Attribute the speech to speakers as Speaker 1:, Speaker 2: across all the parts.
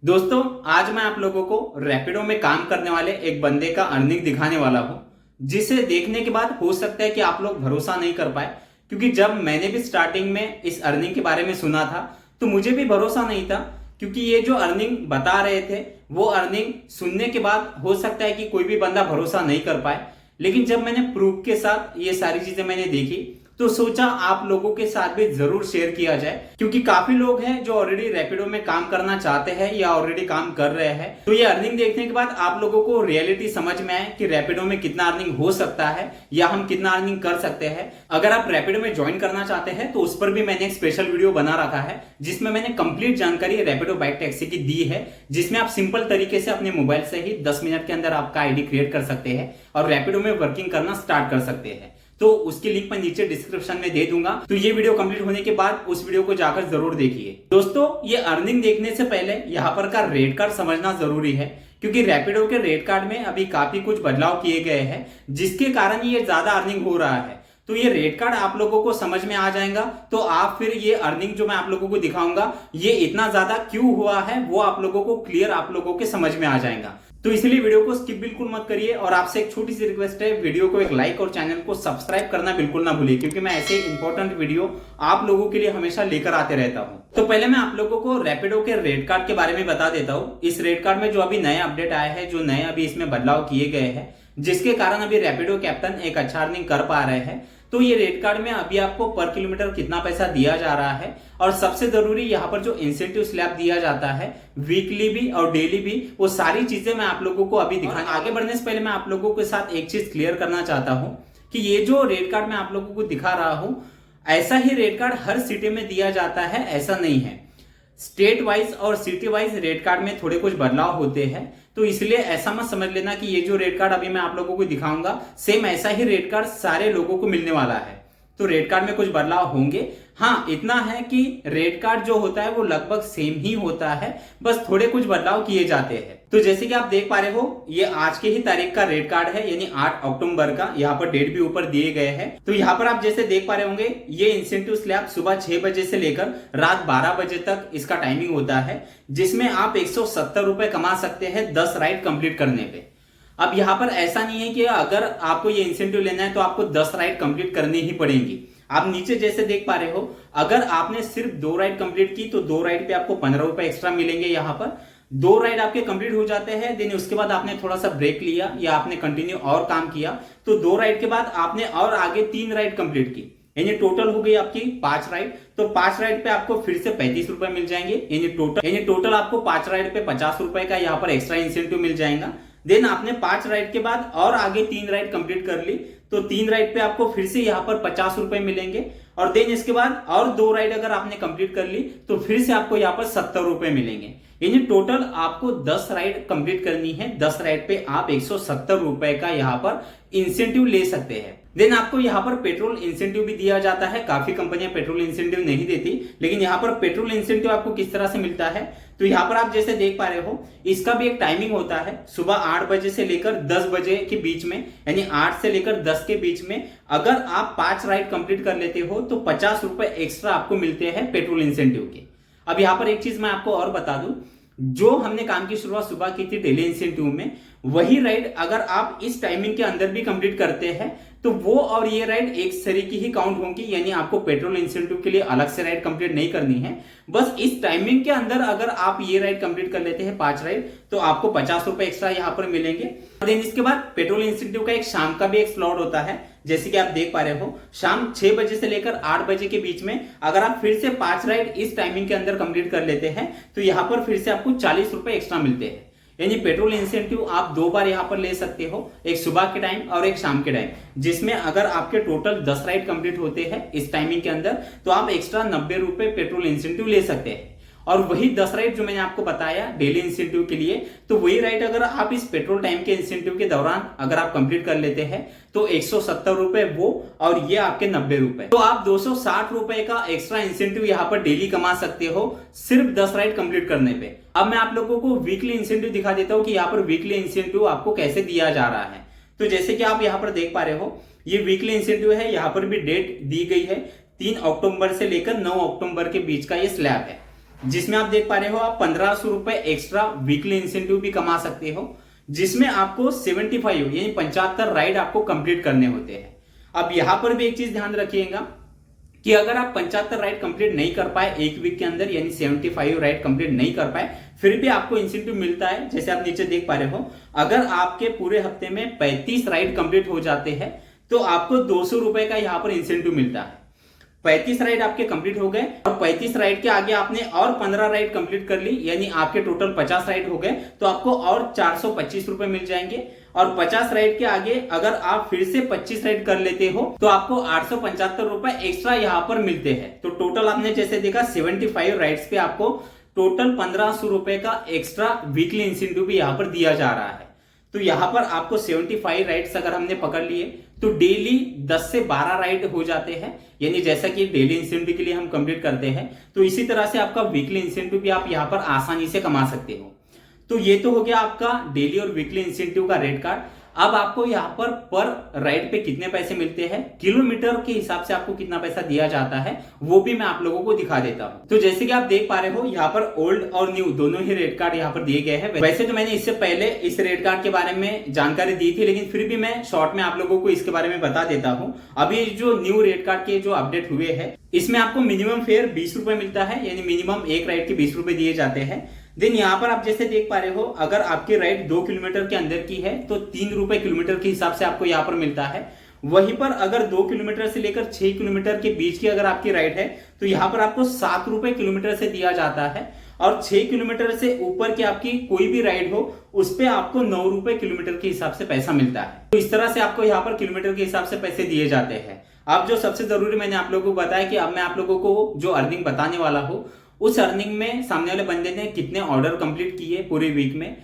Speaker 1: दोस्तों, आज मैं आप लोगों को रैपिडो में काम करने वाले एक बंदे का अर्निंग दिखाने वाला हूं, जिसे देखने के बाद हो सकता है कि आप लोग भरोसा नहीं कर पाए। क्योंकि जब मैंने भी स्टार्टिंग में इस अर्निंग के बारे में सुना था तो मुझे भी भरोसा नहीं था। क्योंकि ये जो अर्निंग बता रहे थे वो अर्निंग सुनने के बाद हो सकता है कि कोई भी बंदा भरोसा नहीं कर पाए। लेकिन जब मैंने प्रूफ के साथ ये सारी चीजें मैंने देखी तो सोचा आप लोगों के साथ भी जरूर शेयर किया जाए। क्योंकि काफी लोग हैं जो ऑलरेडी रैपिडो में काम करना चाहते हैं या ऑलरेडी काम कर रहे हैं। तो ये अर्निंग देखने के बाद आप लोगों को रियलिटी समझ में आए कि रैपिडो में कितना अर्निंग हो सकता है या हम कितना अर्निंग कर सकते हैं। अगर आप रैपिडो में ज्वाइन करना चाहते हैं तो उस पर भी मैंने एक स्पेशल वीडियो बना रखा है, जिसमें मैंने कंप्लीट जानकारी रैपिडो बाइक टैक्सी की दी है, जिसमें आप सिंपल तरीके से अपने मोबाइल से ही 10 मिनट के अंदर आपका आईडी क्रिएट कर सकते हैं और रैपिडो में वर्किंग करना स्टार्ट कर सकते हैं। तो उसकी लिंक मैं नीचे डिस्क्रिप्शन में दे दूंगा। तो ये वीडियो कंप्लीट होने के बाद उस वीडियो को जाकर जरूर देखिए। दोस्तों, ये अर्निंग देखने से पहले यहाँ पर का रेट कार्ड समझना जरूरी है, क्योंकि रैपिडो के रेट कार्ड में अभी काफी कुछ बदलाव किए गए हैं, जिसके कारण ये ज्यादा अर्निंग हो रहा है। तो ये रेट कार्ड आप लोगों को समझ में आ जाएगा तो आप फिर ये अर्निंग जो मैं आप लोगों को दिखाऊंगा ये इतना ज्यादा क्यों हुआ है वो आप लोगों को क्लियर आप लोगों के समझ में आ जाएगा। तो इसलिए वीडियो को स्किप बिल्कुल मत करिए और आपसे एक छोटी सी रिक्वेस्ट है, वीडियो को एक लाइक और चैनल को सब्सक्राइब करना बिल्कुल ना भूलिए, क्योंकि मैं ऐसे इंपॉर्टेंट वीडियो आप लोगों के लिए हमेशा लेकर आते रहता हूं। तो पहले मैं आप लोगों को रैपिडो के रेट कार्ड के बारे में बता देता हूं। इस रेट कार्ड में जो अभी नए अपडेट आए हैं, जो नए अभी इसमें बदलाव किए गए हैं, जिसके कारण अभी रैपिडो कैप्टन एक अच्छा अर्निंग कर पा रहे हैं। तो ये रेट कार्ड में अभी आपको पर किलोमीटर कितना पैसा दिया जा रहा है, और सबसे जरूरी यहाँ पर जो इंसेंटिव स्लैब दिया जाता है वीकली भी और डेली भी, वो सारी चीजें मैं आप लोगों को अभी दिखाने। आगे बढ़ने से पहले मैं आप लोगों के साथ एक चीज क्लियर करना चाहता हूं कि ये जो रेट कार्ड मैं आप लोगों को दिखा रहा हूं, ऐसा ही रेट कार्ड हर सिटी में दिया जाता है, ऐसा नहीं है। स्टेट वाइज और सिटी वाइज रेट कार्ड में थोड़े कुछ बदलाव होते हैं। तो इसलिए ऐसा मत समझ लेना कि ये जो रेट कार्ड अभी मैं आप लोगों को दिखाऊंगा सेम ऐसा ही रेट कार्ड सारे लोगों को मिलने वाला है। तो रेट कार्ड में कुछ बदलाव होंगे। हाँ, इतना है कि रेट कार्ड जो होता है वो लगभग सेम ही होता है, बस थोड़े कुछ बदलाव किए जाते हैं। तो जैसे कि आप देख पा रहे हो, ये आज के ही तारीख का रेट कार्ड है, यानी 8 अक्टूबर का। यहाँ पर डेट भी ऊपर दिए गए हैं। तो यहाँ पर आप जैसे देख पा रहे होंगे, ये इंसेंटिव स्लैब सुबह 6 बजे से लेकर रात 12 बजे तक इसका टाइमिंग होता है, जिसमें आप 170 रुपए कमा सकते हैं 10 राइड कंप्लीट करने पे। अब यहाँ पर ऐसा नहीं है कि अगर आपको ये इंसेंटिव लेना है तो आपको 10 राइड कंप्लीट करनी ही पड़ेंगी। आप नीचे जैसे देख पा रहे हो, अगर आपने सिर्फ 2 राइड कंप्लीट की तो 2 राइड पे आपको 15 रुपए एक्स्ट्रा मिलेंगे। यहाँ पर 2 राइड आपके कंप्लीट हो जाते हैं, देन उसके बाद आपने थोड़ा सा ब्रेक लिया या आपने कंटिन्यू और काम किया, तो 2 राइड के बाद आपने और आगे 3 राइड कंप्लीट की, यानी टोटल हो गई आपकी 5 राइड। तो 5 राइड पे आपको फिर से 35 रुपए मिल जाएंगे, यानी टोटल आपको 5 राइड पे 50 रुपए का यहाँ पर एक्स्ट्रा इंसेंटिव मिल जाएगा। देन आपने 5 राइड के बाद और आगे 3 राइड कंप्लीट कर ली, तो 3 राइड पे आपको फिर से यहाँ पर 50 रुपए मिलेंगे। और देन इसके बाद और 2 राइड अगर आपने कंप्लीट कर ली तो फिर से आपको यहाँ पर 70 रुपए मिलेंगे। यानी टोटल आपको 10 राइड कंप्लीट करनी है। 10 राइड पे आप 170 रुपए का यहाँ पर इंसेंटिव ले सकते हैं। देन आपको यहाँ पर पेट्रोल इंसेंटिव भी दिया जाता है। काफी कंपनियां पेट्रोल इंसेंटिव नहीं देती, लेकिन यहाँ पर पेट्रोल इंसेंटिव आपको किस तरह से मिलता है, तो यहाँ पर आप जैसे देख पा रहे हो, इसका भी एक टाइमिंग होता है। सुबह 8 बजे से लेकर 10 बजे के बीच में, यानी 8 से लेकर 10 के बीच में अगर आप 5 राइड कंप्लीट कर लेते हो तो 50 रुपए एक्स्ट्रा आपको मिलते हैं पेट्रोल इंसेंटिव के। अब यहाँ पर एक चीज मैं आपको और बता दूं, जो हमने काम की शुरुआत सुबह की थी डेली इंसेंटिव में, वही राइड अगर आप इस टाइमिंग के अंदर भी कंप्लीट करते हैं तो वो और ये राइड एक तरीके ही काउंट होंगी। यानी आपको पेट्रोल इंसेंटिव के लिए अलग से राइड कंप्लीट नहीं करनी है, बस इस टाइमिंग के अंदर अगर आप ये राइड कंप्लीट कर लेते हैं 5 राइड, तो आपको 50 रुपए एक्स्ट्रा यहाँ पर मिलेंगे। देन इसके बाद पेट्रोल इंसेंटिव का एक शाम का भी एक स्लॉट होता है, जैसे कि आप देख पा रहे हो, शाम 6 बजे से लेकर 8 बजे के बीच में अगर आप फिर से 5 राइड इस टाइमिंग के अंदर कंप्लीट कर लेते हैं तो यहाँ पर फिर से आपको 40 रुपए एक्स्ट्रा मिलते हैं। यानी पेट्रोल इंसेंटिव आप 2 बार यहाँ पर ले सकते हो, एक सुबह के टाइम और एक शाम के टाइम, जिसमें अगर आपके टोटल 10 राइड कंप्लीट होते हैं इस टाइमिंग के अंदर तो आप एक्स्ट्रा 90 रुपए पेट्रोल इंसेंटिव ले सकते हैं। और वही 10 राइड जो मैंने आपको बताया डेली इंसेंटिव के लिए, तो वही राइड अगर आप इस पेट्रोल टाइम के इंसेंटिव के दौरान अगर आप कंप्लीट कर लेते हैं तो 170 रुपए वो, और ये आपके 90 रुपए, तो आप 260 रुपए का एक्स्ट्रा इंसेंटिव यहाँ पर डेली कमा सकते हो सिर्फ 10 राइड कंप्लीट करने पे। अब मैं आप लोगों को वीकली इंसेंटिव दिखा देता हूँ कि यहाँ पर वीकली इंसेंटिव आपको कैसे दिया जा रहा है। तो जैसे कि आप यहाँ पर देख पा रहे हो, ये वीकली इंसेंटिव है। यहाँ पर भी डेट दी गई है, 3 अक्टूबर से लेकर 9 अक्टूबर के बीच का ये स्लैब है। जिसमें आप देख पा रहे हो आप 1500 रुपए एक्स्ट्रा वीकली इंसेंटिव भी कमा सकते हो, जिसमें आपको 75 यानी 75 राइड आपको कंप्लीट करने होते हैं। अब यहां पर भी एक चीज ध्यान रखिएगा कि अगर आप 75 राइड कंप्लीट नहीं कर पाए एक वीक के अंदर, यानी 75 राइड कंप्लीट नहीं कर पाए, फिर भी आपको इंसेंटिव मिलता है। जैसे आप नीचे देख पा रहे हो, अगर आपके पूरे हफ्ते में 35 राइड कंप्लीट हो जाते हैं तो आपको 200 रुपए का यहां पर इंसेंटिव मिलता है। 35 राइड आपके कंप्लीट हो गए और 35 राइड के आगे आपने और 15 राइड कंप्लीट कर ली, यानी आपके टोटल 50 राइड हो गए, तो आपको और 425 रुपए मिल जाएंगे। और 50 राइड के आगे अगर आप फिर से 25 राइड कर लेते हो तो आपको 875 रुपए एक्स्ट्रा यहां पर मिलते हैं। तो टोटल आपने जैसे देखा 75 राइड्स पे आपको टोटल 1500 रुपए का एक्स्ट्रा वीकली इंसेंटिव भी यहां पर दिया जा रहा है। तो यहां पर आपको 75 राइड्स अगर हमने पकड़ लिए तो डेली 10 से 12 राइड हो जाते हैं, यानी जैसा कि डेली इंसेंटिव के लिए हम कंप्लीट करते हैं, तो इसी तरह से आपका वीकली इंसेंटिव भी आप यहां पर आसानी से कमा सकते हो। तो ये तो हो गया आपका डेली और वीकली इंसेंटिव का रेट कार्ड। अब आपको यहाँ पर राइड पे कितने पैसे मिलते हैं, किलोमीटर के हिसाब से आपको कितना पैसा दिया जाता है, वो भी मैं आप लोगों को दिखा देता हूँ। तो जैसे कि आप देख पा रहे हो यहाँ पर ओल्ड और न्यू दोनों ही रेट कार्ड यहाँ पर दिए गए हैं। वैसे तो मैंने इससे पहले इस रेट कार्ड के बारे में जानकारी दी थी, लेकिन फिर भी मैं शॉर्ट में आप लोगों को इसके बारे में बता देता हूँ। अभी जो न्यू रेट कार्ड के जो अपडेट हुए हैं, इसमें आपको मिनिमम फेयर 20 रुपए मिलता है, यानी मिनिमम एक राइड के 20 रुपए दिए जाते हैं। देन यहाँ पर आप जैसे देख पा रहे हो, अगर आपकी राइड 2 किलोमीटर के अंदर की है तो 3 रुपए किलोमीटर के हिसाब से आपको यहाँ पर मिलता है। वहीं पर अगर 2 किलोमीटर से लेकर 6 किलोमीटर के बीच की अगर आपकी राइड है तो यहाँ पर आपको 7 रुपए किलोमीटर से दिया जाता है। और 6 किलोमीटर से ऊपर की आपकी कोई भी राइड हो उस पर आपको 9 रुपए किलोमीटर के हिसाब से पैसा मिलता है। तो इस तरह से आपको यहाँ पर किलोमीटर के हिसाब से पैसे दिए जाते हैं। अब जो सबसे जरूरी मैंने आप लोगों को बताया कि अब मैं आप लोगों को जो अर्निंग बताने वाला हूँ, उस अर्निंग में सामने वाले बंदे ने कितने ऑर्डर कंप्लीट किए पूरे वीक में,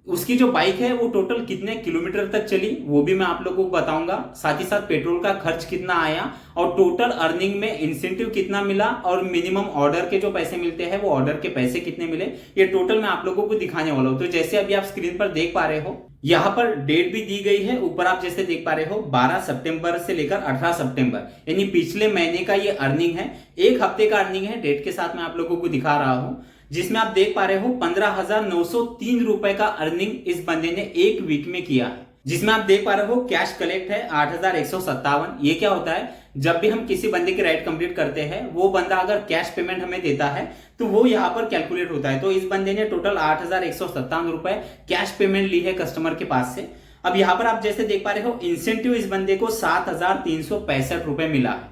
Speaker 1: उसकी जो बाइक है वो टोटल कितने किलोमीटर तक चली, वो भी मैं आप लोगों को बताऊंगा। साथ ही साथ पेट्रोल का खर्च कितना आया और टोटल अर्निंग में इंसेंटिव कितना मिला और मिनिमम ऑर्डर के जो पैसे मिलते हैं वो ऑर्डर के पैसे कितने मिले, ये टोटल मैं आप लोगों को दिखाने वाला हूं। तो जैसे अभी आप स्क्रीन पर देख पा रहे हो, यहाँ पर डेट भी दी गई है। ऊपर आप जैसे देख पा रहे हो 12 सितंबर से लेकर 18 सितंबर, यानी पिछले महीने का ये अर्निंग है। एक हफ्ते का अर्निंग है, डेट के साथ मैं आप लोगों को दिखा रहा हूं, जिसमें आप देख पा रहे हो 15,903 रुपए का अर्निंग इस बंदे ने एक वीक में किया है। जिसमें आप देख पा रहे हो कैश कलेक्ट है 8,157। ये क्या होता है, जब भी हम किसी बंदे की राइड कंप्लीट करते हैं, वो बंदा अगर कैश पेमेंट हमें देता है तो वो यहाँ पर कैलकुलेट होता है। तो इस बंदे ने टोटल 8,157 रुपए कैश पेमेंट ली है कस्टमर के पास से। अब यहाँ पर आप जैसे देख पा रहे हो इंसेंटिव इस बंदे को 7,365 रुपए मिला है,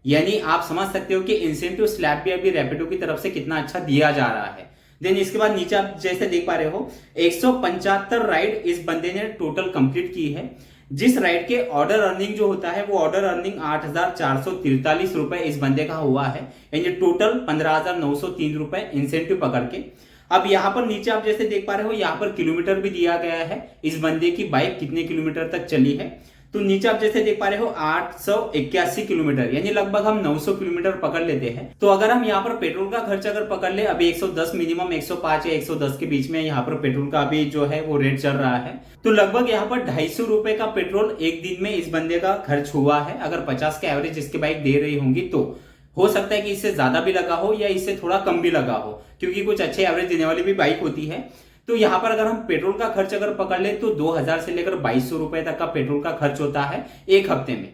Speaker 1: यानी आप समझ सकते हो कि इंसेंटिव स्लैब भी अभी रैपिडो की तरफ से कितना अच्छा दिया जा रहा है। देन इसके बाद नीचे आप जैसे देख पा रहे हो 175 राइड इस बंदे ने टोटल कंप्लीट की है, जिस राइड के ऑर्डर अर्निंग जो होता है वो ऑर्डर अर्निंग 8,443 रुपए इस बंदे का हुआ है, यानी टोटल 15,903 रुपए इंसेंटिव पकड़ के। अब यहाँ पर नीचे आप जैसे देख पा रहे हो, यहाँ पर किलोमीटर भी दिया गया है, इस बंदे की बाइक कितने किलोमीटर तक चली है। तो नीचे आप जैसे देख पा रहे हो 881 किलोमीटर, यानी लगभग हम 900 किलोमीटर पकड़ लेते हैं। तो अगर हम यहाँ पर पेट्रोल का खर्च अगर पकड़ ले, अभी 110 मिनिमम 105 या 110 के बीच में यहाँ पर पेट्रोल का अभी जो है वो रेट चल रहा है, तो लगभग यहाँ पर 250 रुपए का पेट्रोल एक दिन में इस बंदे का खर्च हुआ है। अगर 50 के एवरेज इसकी बाइक दे रही होंगी तो हो सकता है कि इससे ज्यादा भी लगा हो या इससे थोड़ा कम भी लगा हो, क्योंकि कुछ अच्छे एवरेज देने वाली भी बाइक होती है। तो यहाँ पर अगर हम पेट्रोल का खर्च अगर पकड़ ले तो 2000 से लेकर 2200 रुपए तक का पेट्रोल का खर्च होता है एक हफ्ते में।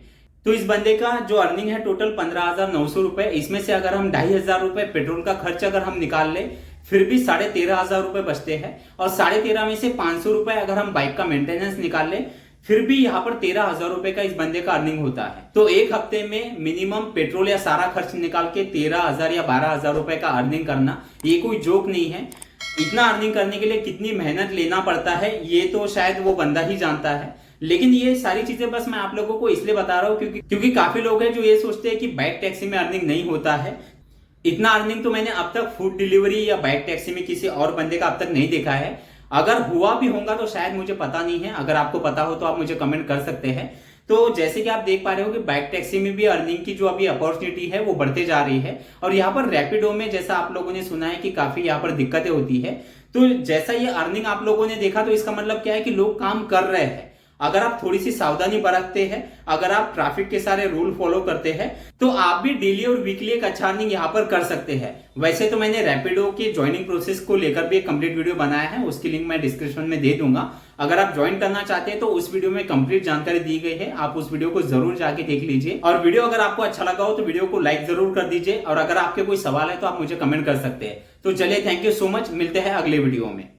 Speaker 1: तो इस बंदे का जो अर्निंग है टोटल 15,900 रुपए, इसमें से अगर हम 2,500 रुपए पेट्रोल का खर्च अगर हम निकाल ले फिर भी 13,500 रुपए बचते हैं, और 13,500 में से 500 रुपए अगर हम बाइक का मेंटेनेंस निकाल ले फिर भी यहाँ पर 13,000 रुपए का इस बंदे का अर्निंग होता है। तो एक हफ्ते में मिनिमम पेट्रोल या सारा खर्च निकाल के 13,000 या 12,000 रुपए का अर्निंग करना ये कोई जोक नहीं है। इतना अर्निंग करने के लिए कितनी मेहनत लेना पड़ता है ये तो शायद वो बंदा ही जानता है, लेकिन ये सारी चीजें बस मैं आप लोगों को इसलिए बता रहा हूँ क्योंकि काफी लोग हैं जो ये सोचते हैं कि बाइक टैक्सी में अर्निंग नहीं होता है। इतना अर्निंग तो मैंने अब तक फूड डिलीवरी या बाइक टैक्सी में किसी और बंदे का अब तक नहीं देखा है। अगर हुआ भी होगा तो शायद मुझे पता नहीं है, अगर आपको पता हो तो आप मुझे कमेंट कर सकते हैं। तो जैसे कि आप देख पा रहे हो कि बाइक टैक्सी में भी अर्निंग की जो अभी अपॉर्चुनिटी है वो बढ़ते जा रही है, और यहाँ पर रैपिडो में जैसा आप लोगों ने सुना है कि काफी यहाँ पर दिक्कतें होती है। तो जैसा ये अर्निंग आप लोगों ने देखा तो इसका मतलब क्या है कि लोग काम कर रहे हैं। अगर आप थोड़ी सी सावधानी बरतते हैं, अगर आप ट्रैफिक के सारे रूल फॉलो करते हैं, तो आप भी डेली और वीकली एक अच्छा अर्निंग यहाँ पर कर सकते हैं। वैसे तो मैंने रैपिडो की ज्वाइनिंग प्रोसेस को लेकर भी एक कंप्लीट वीडियो बनाया है, उसकी लिंक मैं डिस्क्रिप्शन में दे दूंगा। अगर आप ज्वाइन करना चाहते हैं तो उस वीडियो में कंप्लीट जानकारी दी गई है, आप उस वीडियो को जरूर जाके देख लीजिए। और वीडियो अगर आपको अच्छा लगा हो तो वीडियो को लाइक जरूर कर दीजिए, और अगर आपके कोई सवाल है तो आप मुझे कमेंट कर सकते हैं। तो चलिए, थैंक यू सो मच, मिलते हैं अगले वीडियो में।